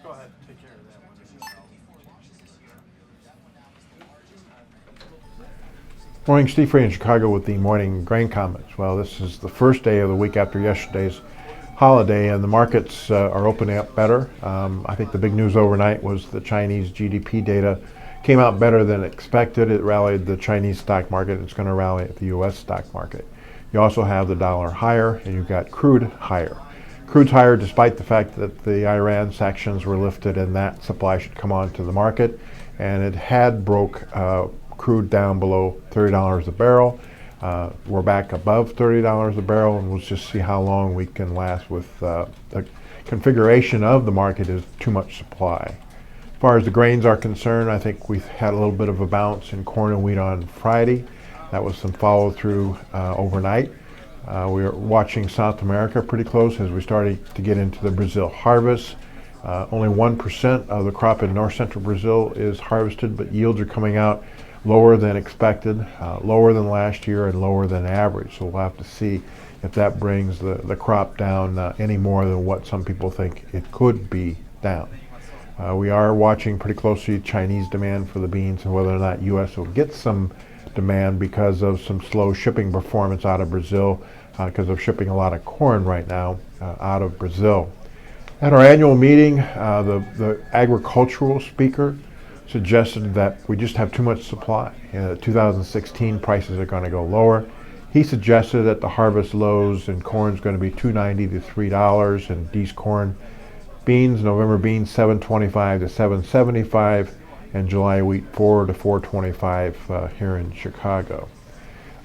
go ahead and take care of that one. Morning, Steve Free in Chicago with the morning grain comments. Well, this is the first day of the week after yesterday's holiday, and the markets are opening up better. I think the big news overnight was the Chinese GDP data came out better than expected. It rallied the Chinese stock market. It's going to rally the U.S. stock market. You also have the dollar higher, and you've got crude higher. Crude's higher despite the fact that the Iran sanctions were lifted and that supply should come onto the market, and it had broke crude down below $30 a barrel. We're back above $30 a barrel, and we'll just see how long we can last with the configuration of the market is too much supply. As far as the grains are concerned, I think we've had a little bit of a bounce in corn and wheat on Friday. That was some follow through overnight. We are watching South America pretty close as we started to get into the Brazil harvest. Only 1% of the crop in north central Brazil is harvested, but yields are coming out lower than expected, lower than last year, and lower than average. So we'll have to see if that brings the crop down any more than what some people think it could be down. We are watching pretty closely Chinese demand for the beans and whether or not U.S. will get some demand because of some slow shipping performance out of Brazil, because of shipping a lot of corn right now out of Brazil. At our annual meeting, the agricultural speaker suggested that we just have too much supply. 2016 prices are going to go lower. He suggested that the harvest lows in corn is going to be $2.90 to $3, and D's corn, beans, November beans $7.25 to $7.75, and July wheat $4 to $4.25 here in Chicago.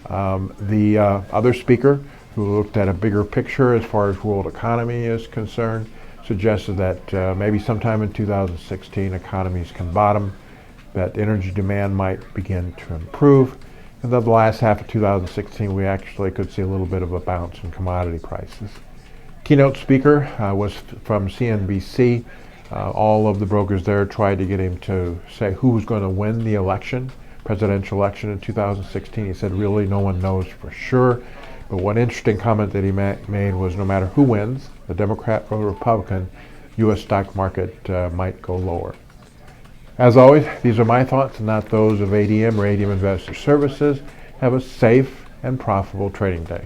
The other speaker, who looked at a bigger picture as far as world economy is concerned, suggested that maybe sometime in 2016 economies can bottom, that energy demand might begin to improve, and then the last half of 2016 we actually could see a little bit of a bounce in commodity prices. Keynote speaker was from CNBC. All of the brokers there tried to get him to say who was going to win the election, presidential election in 2016. He said really no one knows for sure. But one interesting comment that he made was no matter who wins, the Democrat or Republican, U.S. stock market might go lower. As always, these are my thoughts and not those of ADM or ADM Investor Services. Have a safe and profitable trading day.